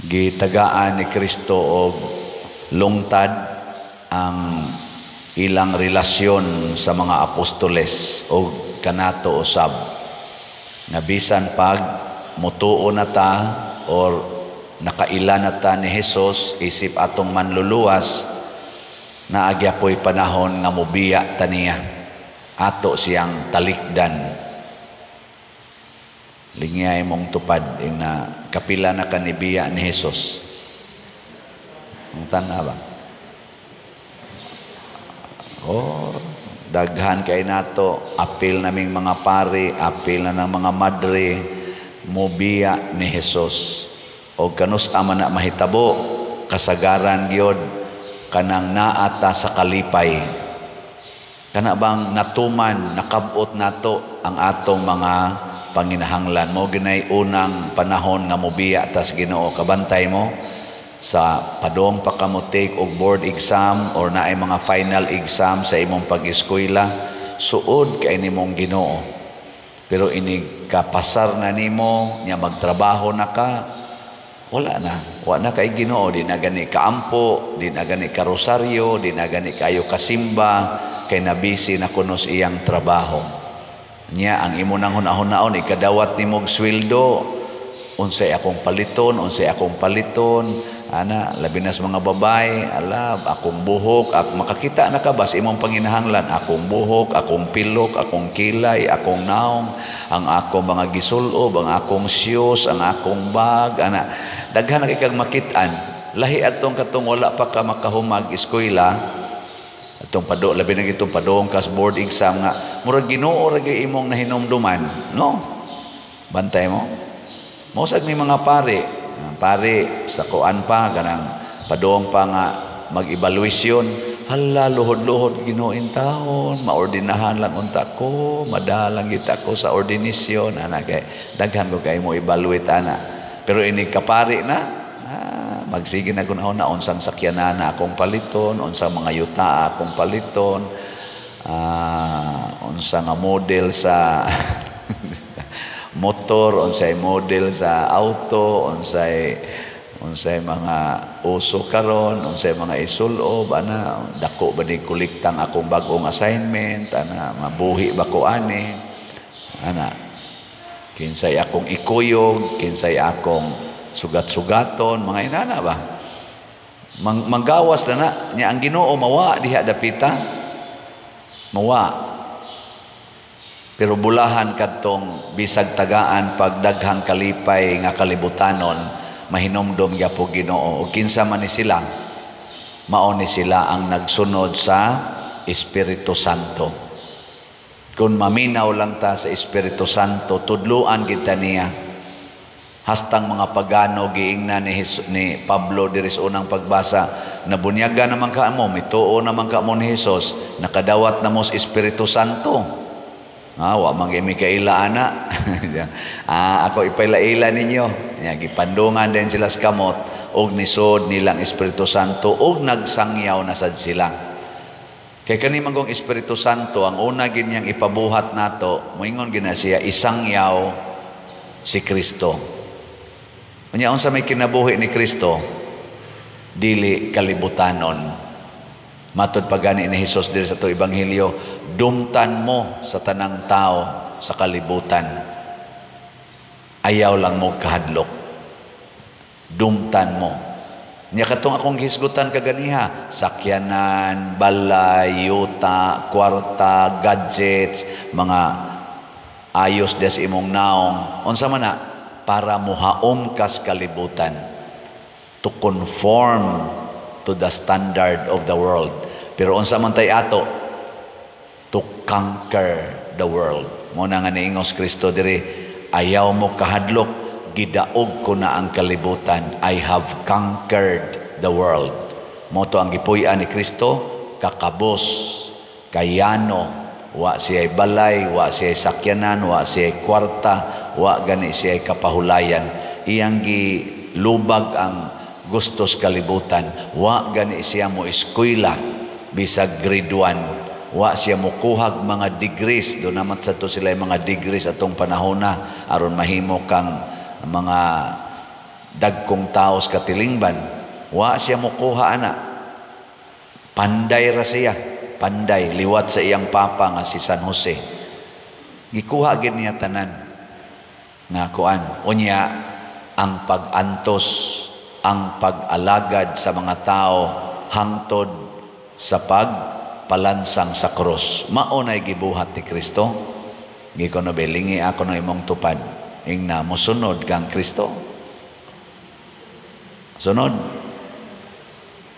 gitagaan ni Kristo og lungtad ang ilang relasyon sa mga apostoles o kanato usab nga bisan pag mutuo na ta or nakaila na ta ni Hesus isip atong manluluwas na agyapoy panahon nga mubiya ta niya ato siyang talikdan. Lingay mong tupad na kapila na kanibiya ni Hesus. Ang tanda ba? Daghan kay nato, apil naming mga pari, apil na ng mga madre, mubiya ni Hesus. O kanus ama na mahitabo, kasagaran gyud kanang naata sa kalipay. Kana bang natuman, nakabot nato ang atong mga panginahanglan mo ginay unang panahon nga mobiya tas Ginoo kabantay mo sa padong pa ka mo take og board exam or naay mga final exam sa imong pag-eskwela suod kay nimong Ginoo pero ini kapasar na nimo nya magtrabaho na ka wala na kay Ginoo di na gani kaampo di na gani ka rosaryo di na gani kayo kasimba kay nabisi na kunos iyang trabaho nya ang imo nang hunahon-naon ikadawat nimog sweldo unsay akong paliton ana labi na sa mga babay alab akong buhok makakita na ka bas imong panginahanglan akong buhok akong pilok akong kilay akong naong ang akong mga gisulob ang akong shoes ang akong bag ana daghan na kay makit-an lahi adtong katong wala pa ka makahumag eskwela itong pado labi na itong padong kas board exam nga murag Ginoo ra gyud imong nahinumduman no bantay mo mosag ni mga pare sa kuan pa ganang padong pa nga mag-evaluation hala luhod-luhod Ginoo in taon maordinahan lang unta ko madalang kita ko sa ordinasyon ana kay daghan ko kay mo evaluate ana pero ini kapari na magsige na gunahon na unsang sakyanan na akong paliton unsang mga yuta akong paliton unsang nga model sa motor unsay model sa auto unsay mga uso karon unsay mga isulob ana dako ba ni kuliktang akong bag-ong assignment ana mabuhi ba ko ani ana kinsay akong ikuyog kinsay akong sugat-sugaton mga inana ba manggawas na nya ang Ginoo mawa diha dapita mawa pero bulahan kadtong bisag tagaan pagdaghang kalipay nga kalibutanon mahinumdom gyapon Ginoo ug kinsa man ni sila mao ni sila ang nagsunod sa Espiritu Santo kun maminaw lang ta sa Espiritu Santo tudluan kita niya hastang mga pagano giingnan ni Pablo diris unang pagbasa nabunyaga naman ka mo mituo naman ka mo ni Hesus nakadawat na mo sa Espiritu Santo wa man gyud mi kaila ana ako ipailaila ninyo gipandungan din sila sa kamot og nisod nilang Espiritu Santo og nagsangyaw na sad sila kay kani manggong Espiritu Santo ang una gid niyang ipabuhat nato moingon gid na siya isangyaw si Kristo. Unya unsa may kinabuhi ni Kristo dili kalibutanon. Matud pagani ni Hesus diri sa to ebanghelyo, dumtan mo sa tanang tao sa kalibutan. Ayaw lang mo kahadlok. Dumtan mo. Nya katong akong hisgutan kaganiha, sakyanan, balay, yuta, kwarta, gadgets, mga ayos des imong naong. Unsa man na para muhaom kas kalibutan to conform to the standard of the world pero unsa man tay ato to conquer the world mo na nga niingos Kristo diri ayaw mo kahadlok gidaog ko na ang kalibutan I have conquered the world mo to ang gipuy-an ni Kristo kakabos kayano wa siya'y balay wa siya'y sakyanan wa siya'y kwarta wa gani siya kapahulayan iyang gilubag ang gustos kalibutan wa gani siya mo eskwela bisag grade 1 wa siya mo kuhag mga degrees do naman sa to sila mga degrees atong panahon na aron mahimo kang mga dagkong taos katilingban. Wa siya mokuha ana. Panday ra siya. Panday. Liwat sa iyang papa nga si San Jose. Gikuha gid niya tanan. Nga kuan. Unya, ang pag-antos, ang pag-alagad sa mga tao hangtod sa pagpalansang sa krus. Maunay gibuhat ni Kristo. Gikono belingi ako no imong tupad. Ingna mosunod kang Kristo. Sunod.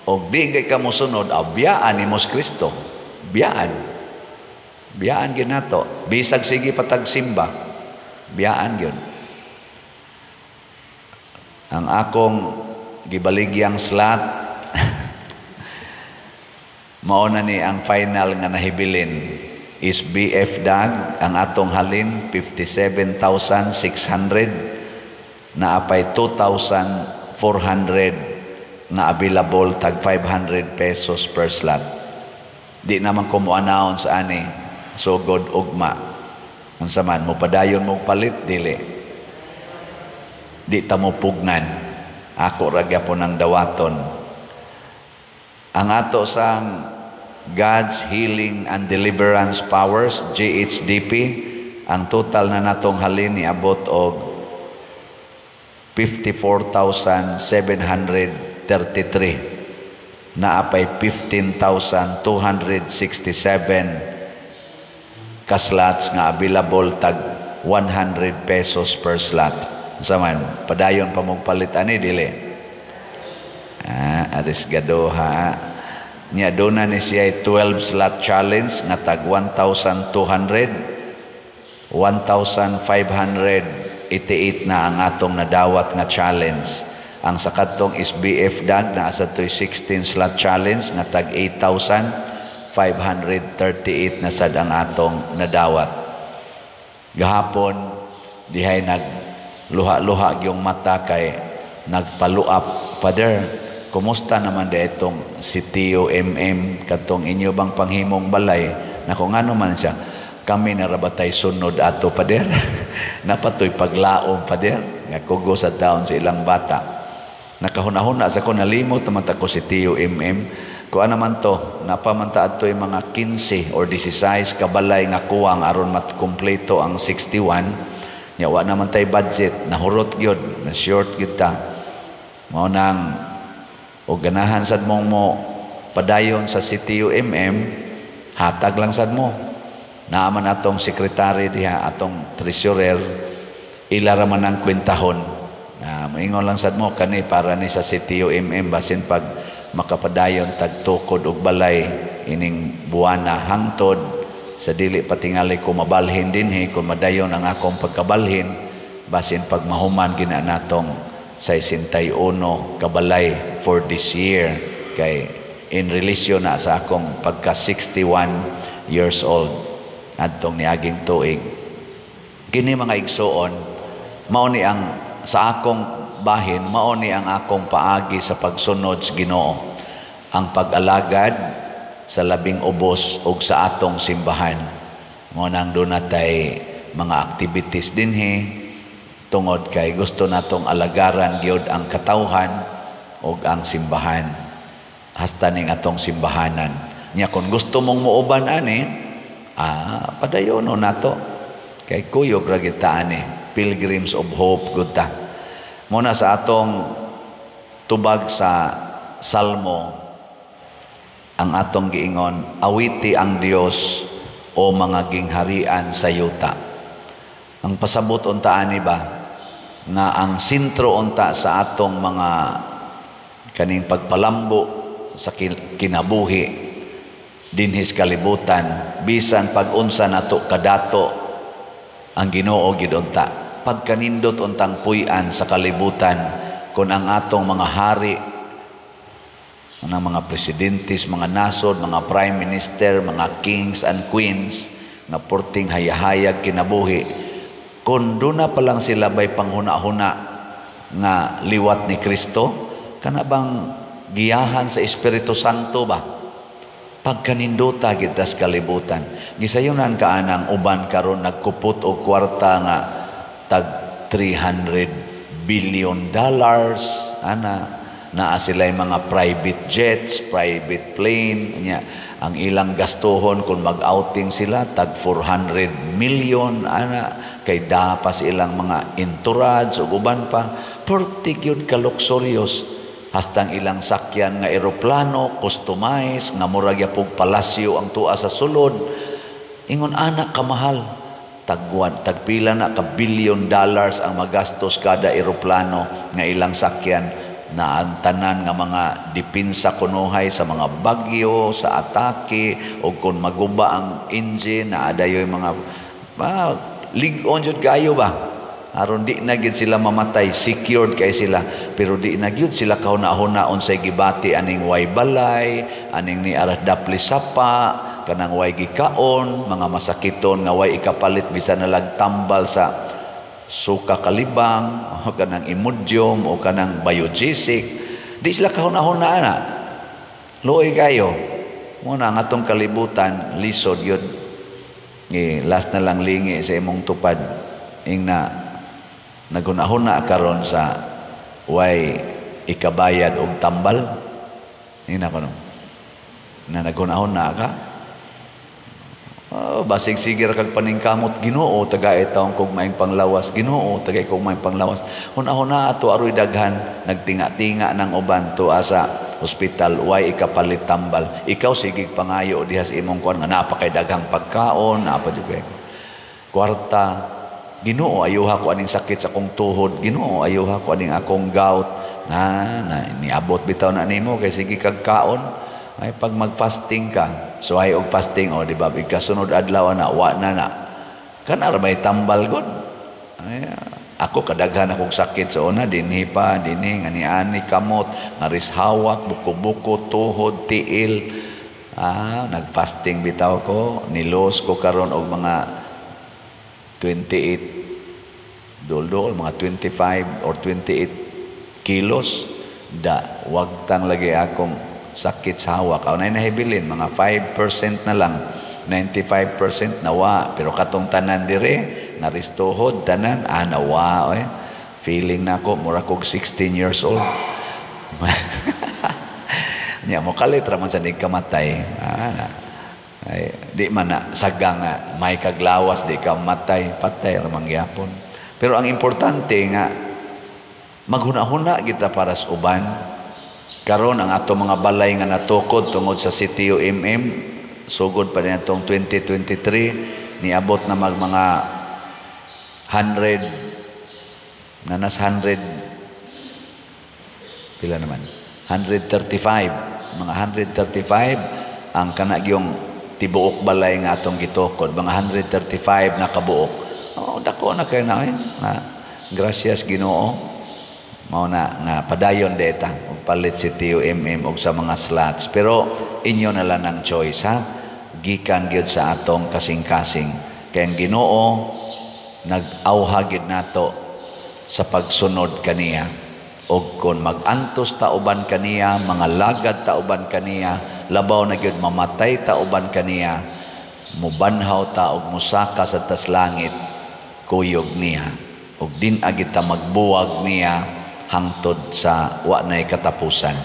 Og di kay ka mosunod, biyaan ni mos Kristo. Biyaan. Biyaan gyud nato. Bisag sige patagsimba. Biyaan gyud. Ang akong gibaligyang slot mao na ni ang final nga nahibilin is BF Dag. Ang atong halin 57,600 na apay 2,400 na available tag 500 pesos per slot. Di naman ko mo announce ani so god ugma unsa man mo padayon mo palit dili. Di ta mo pugnan. Ako ra gyapon ang dawaton. Ang ato sang God's Healing and Deliverance Powers, GHDP, ang total na natong halin ni abot og 54,733 na apay 15,267 ka-slots nga available tag 100 pesos per slot. Saman, padayon pa mong palit ani dili. Arisgado ha. Nya dona ni siya 12 slot challenge nga tag 1,200, 1,588 na ang atong nadawat nga challenge. Ang sakatong is BF Dag na asa to'y 16 slot challenge nga tag 8,538 na sad ang atong nadawat. Gahapon dihay luha-luha yung mata kay nagpaluap. Father, kumusta naman da itong si Tio MM katong inyo bang panghimong balay na kung ano man siya, kami narabatay sunod ato, Father. Napatoy paglaom, Father, nga kugo sa taon sa ilang bata. Nakahuna-huna sa ko, nalimot naman ko si Tio MM. Kung ano man to, napamanta ato yung mga 15 or 16 kabalay nga kuwang aron matkumpleto ang 61. Yawa naman tayo budget, nahurot gyud, na short gyud ta. Mao nang o ganahan sad mong mo padayon sa CTU hatag lang sad mo. Naaman atong sekretary diha, atong treasurer, ilara man ang kwentahon. Maingon lang sad mo kani para ni sa CTU basin pag makapadayon tag tukod og balay ining buwana hangtod sa dili patingali ko mabalhin dinhi kung madayon ang akong pagkabalhin basin pag mahuman gina natong sa 61 kabalay for this year kay in relasyon na sa akong pagka 61 years old adtong niaging tuig. Kini mga igsoon mao ni ang sa akong bahin, mao ni ang akong paagi sa pagsunod sa Ginoo, ang pag-alagad sa labing ubos ug sa atong simbahan. Mo nang doon natay mga activities dinhi tungod kay gusto natong alagaran gyud ang katawhan ug ang simbahan. Hasta ning atong simbahanan. Nya kung gusto mong muuban ani, padayon nato. Kay kuyog ra kita ani, Pilgrims of Hope gud ta. Mo na sa atong tubag sa Salmo ang atong giingon, awiti ang Dios o mga gingharian sa yuta. Ang pasabot unta ani ba nga ang sentro unta sa atong mga kaning pagpalambo sa kinabuhi dinhis kalibutan bisan pag-unsa nato kadato ang Ginoo gid unta. Pagkanindot untang puy-an sa kalibutan kun ang atong mga hari ng mga presidentes, mga nasod, mga prime minister, mga kings and queens na porting hayahayag kinabuhi. Kung doon na pa lang sila may panghuna-huna nga liwat ni Kristo, kana bang giyahan sa Espiritu Santo ba? Pagkaninduta gitas kalibutan. Gisayunan ka anang uban karon nagkupot og kwarta nga tag 300 billion dollars, naa sila'y mga private jets, private plane, ang ilang gastuhon kung mag-outing sila, tag 400 million, kay dapas ilang mga entourage o uban pa, pertig yun ka-luxurious. Hastang ilang sakyan nga eroplano, customize, nga murag yapog palasyo ang tua sa sulod. Ingon anak kamahal, tagpila na ka billion dollars ang magastos kada eroplano nga ilang sakyan na ang tanan nga mga dipinsa kunuhay sa mga bagyo, sa atake, o kung maguba ang engine, na adayoy mga lig-on jud kayo ba? Aron di na gyud sila mamatay, secured kay sila, pero di na gyud sila kahuna-huna unsay gibati aning way balay, aning ni aras dapli sapa, kanang way gikaon, mga masakiton nga way ikapalit bisan nalag tambal sa suka kalibang, o kanang Imodium o kanang biogesic, di sila kahuna-huna na. Luoy kayo. Muna nga atong kalibutan, lisod yun. Last na lang lingi sa imong tupad. Ing na naghuna-huna karon sa way ikabayad og tambal. Ing na ko na naghuna-huna ka. Basig sige ra kag paningkamot, Ginoo tagay taong kog maayong panglawas, Ginoo tagay kog maayong panglawas. Hunahuna ato aroy daghan nagtinga-tinga ng uban to asa ospital way ikapalit tambal. Ikaw sige pangayo diha sa imong kuan nga napakay daghang pagkaon, napa jud kay kwarta. Ginoo ayuha ko aning sakit sa akong tuhod, Ginoo ayuha ko aning akong gout, na niabot bitaw na nimo kay sige kag kaon. Ay pag mag-fasting ka, so ay og fasting, o di ba, ikasunod adlaw na, wa na. Kanar may tambal god. Ay, ako kadaghan akong sakit sa una, dinhi pa, dinhi, ani-ani, kamot, ngaris hawak, buko-buko, tuhod, tiil. Nag-fasting bitaw ko, nilos ko karon og mga 28, dol-dol, mga 25 or 28 kilos. Wag tang lagi akong sakit sa hawak. Aw nay nahibilin mga 5% na lang, 95% nawa, pero katong tanan dire naristuhod tanan nawa. Feeling na ako mura kog 16 years old. Nya mo kalit ra man sa kamatay. Ay, di man na sagang nga may kaglawas di ka matay, patay ra mangyapon. Pero ang importante nga maghuna-huna kita para sa uban. Karon ang ato mga balay nga natukod tungod sa CTUMM, sugod pa niya itong 2023, niabot na mga 100, nanas 100, pila naman? 135, mga 135, ang kanagyong tibuok balay nga atong gitukod, mga 135 na kabuok. Dako na kayo na, gracias Ginoo. Mao na nga padayon deta og palit si TUMM og sa mga slots, pero inyo na lang ang choice gikan gyud sa atong kasing-kasing kay ang Ginoo nag-awha gyud nato sa pagsunod kaniya, og kon mag-antos ta uban kaniya, mga lagad ta uban kaniya, labaw na gyud mamatay ta uban kaniya, mubanhaw ta og musaka sa taslangit, kuyog niya og din agit ta magbuwag niya hangtod sa wa nay katapusan.